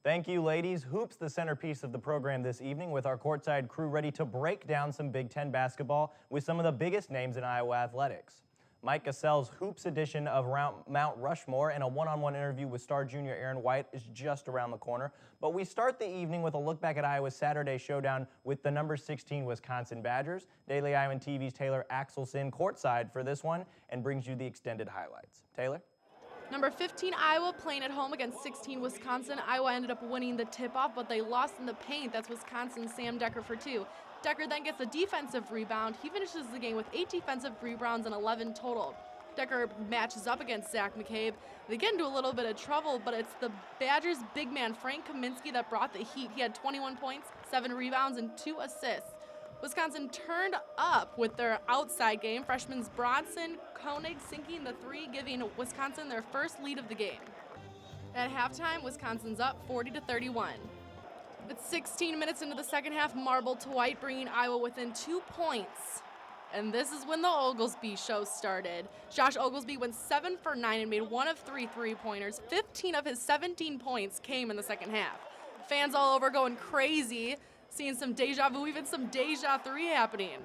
Thank you, ladies. Hoops, the centerpiece of the program this evening, with our courtside crew ready to break down some Big Ten basketball with some of the biggest names in Iowa athletics. Mike Cassell's Hoops edition of Mount Rushmore and a one-on-one interview with star junior Aaron White is just around the corner. But we start the evening with a look back at Iowa's Saturday showdown with the number 16 Wisconsin Badgers. Daily Iowan TV's Taylor Axelson courtside for this one and brings you the extended highlights. Taylor? Number 15 Iowa playing at home against 16 Wisconsin. Iowa ended up winning the tip-off, but they lost in the paint. That's Wisconsin's Sam Decker for 2. Decker then gets a defensive rebound. He finishes the game with 8 defensive rebounds and 11 total. Decker matches up against Zach McCabe. They get into a little bit of trouble, but it's the Badgers' big man, Frank Kaminsky, that brought the heat. He had 21 points, 7 rebounds, and 2 assists. Wisconsin turned up with their outside game. Freshmen Bronson Koenig sinking the 3, giving Wisconsin their first lead of the game. At halftime, Wisconsin's up 40-31. It's 16 minutes into the second half, marble to white, bringing Iowa within 2 points. And this is when the Oglesby show started. Josh Oglesby went 7 for 9 and made 1 of 3 three-pointers. 15 of his 17 points came in the second half. Fans all over going crazy, seeing some deja vu, even some deja 3 happening.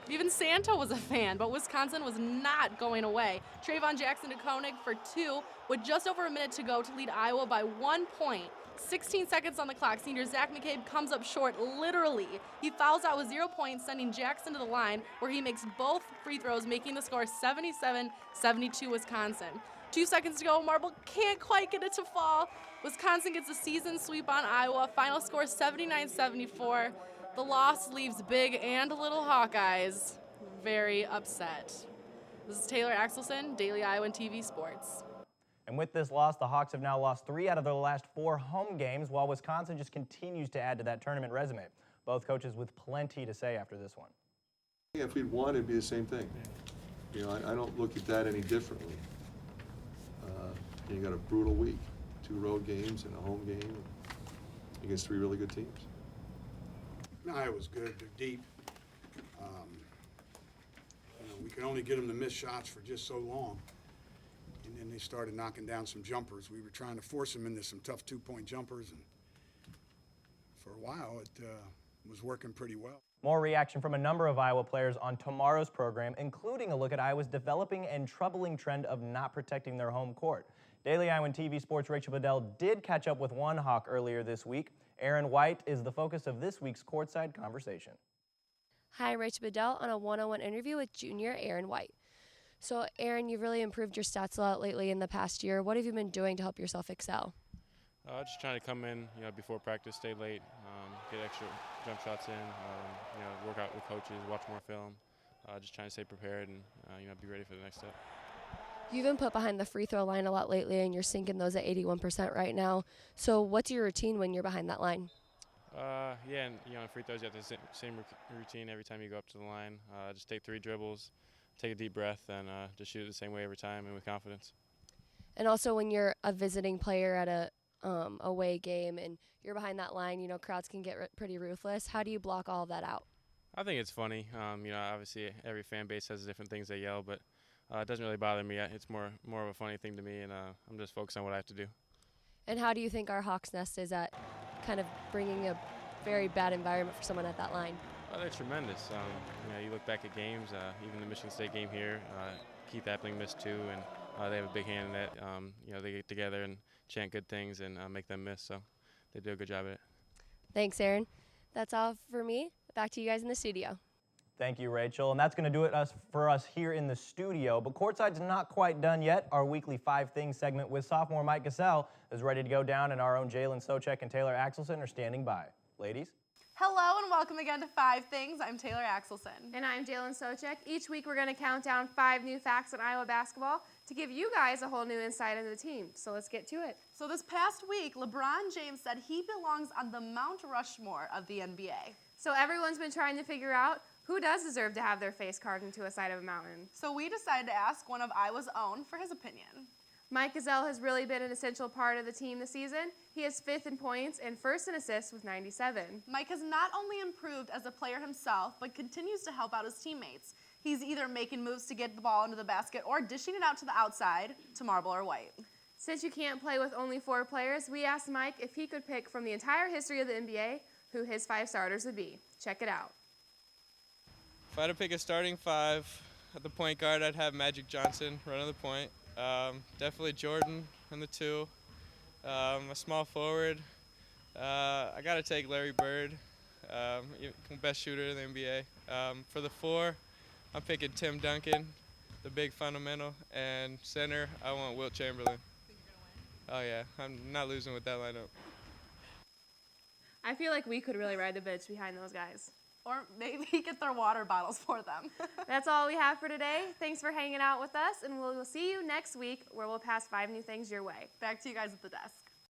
Even Santa was a fan, but Wisconsin was not going away. Trayvon Jackson to Koenig for 2, with just over a minute to go to lead Iowa by 1 point. 16 seconds on the clock. Senior Zach McCabe comes up short, literally. He fouls out with 0 points, sending Jackson to the line, where he makes both free throws, making the score 77-72 Wisconsin. 2 seconds to go. Marble can't quite get it to fall. Wisconsin gets a season sweep on Iowa. Final score 79-74. The loss leaves big and little Hawkeyes very upset. This is Taylor Axelson, Daily Iowan TV Sports. And with this loss, the Hawks have now lost 3 out of their last 4 home games, while Wisconsin just continues to add to that tournament resume. Both coaches with plenty to say after this one. Yeah, if we'd won, it'd be the same thing. You know, I don't look at that any differently. You got a brutal week, 2 road games and a home game against 3 really good teams. No, it was good. They're deep. We could only get them to miss shots for just so long. And then they started knocking down some jumpers. We were trying to force them into some tough 2-point jumpers, and for a while it was working pretty well. More reaction from a number of Iowa players on tomorrow's program, including a look at Iowa's developing and troubling trend of not protecting their home court. Daily Iowan TV Sports' Rachel Bedell did catch up with one Hawk earlier this week. Aaron White is the focus of this week's courtside conversation. Hi, I'm Rachel Bedell on a one-on-one interview with junior Aaron White. So, Aaron, you've really improved your stats a lot lately in the past year. What have you been doing to help yourself excel? Just trying to come in, before practice, stay late, get extra jump shots in, work out with coaches, watch more film, just trying to stay prepared and, be ready for the next step. You've been put behind the free throw line a lot lately, and you're sinking those at 81% right now. So what's your routine when you're behind that line? In free throws, you have the same routine every time you go up to the line. Just take 3 dribbles, take a deep breath, and just shoot it the same way every time and with confidence. And also when you're a visiting player at a away game and you're behind that line, crowds can get pretty ruthless. How do you block all of that out? I think it's funny. Obviously every fan base has different things they yell, but it doesn't really bother me. It's more of a funny thing to me, and I'm just focused on what I have to do. And how do you think our Hawks Nest is at kind of bringing a very bad environment for someone at that line? They're tremendous. You look back at games, even the Michigan State game here, Keith Appling missed 2, and they have a big hand in that. They get together and chant good things and make them miss, so they do a good job at it. Thanks, Aaron. That's all for me. Back to you guys in the studio. Thank you, Rachel. And that's going to do it for us here in the studio. But courtside's not quite done yet. Our weekly 5 Things segment with sophomore Mike Cassell is ready to go down, and our own Jalen Socek and Taylor Axelson are standing by. Ladies? Hello and welcome again to 5 Things. I'm Taylor Axelson. And I'm Jalen Socek. Each week we're going to count down 5 new facts on Iowa basketball to give you guys a whole new insight into the team. So let's get to it. So this past week, LeBron James said he belongs on the Mount Rushmore of the NBA. So everyone's been trying to figure out who does deserve to have their face carved into a side of a mountain. So we decided to ask one of Iowa's own for his opinion. Mike Gazelle has really been an essential part of the team this season. He is 5th in points and 1st in assists with 97. Mike has not only improved as a player himself, but continues to help out his teammates. He's either making moves to get the ball into the basket or dishing it out to the outside to Marble or White. Since you can't play with only 4 players, we asked Mike if he could pick from the entire history of the NBA who his 5 starters would be. Check it out. If I had to pick a starting 5 at the point guard, I'd have Magic Johnson running the point. Definitely Jordan on the 2. A small forward. I got to take Larry Bird, best shooter in the NBA. For the 4, I'm picking Tim Duncan, the big fundamental. And center, I want Wilt Chamberlain. Oh, yeah. I'm not losing with that lineup. I feel like we could really ride the bench behind those guys. Or maybe get their water bottles for them. That's all we have for today. Thanks for hanging out with us, and we'll see you next week where we'll pass 5 new things your way. Back to you guys at the desk.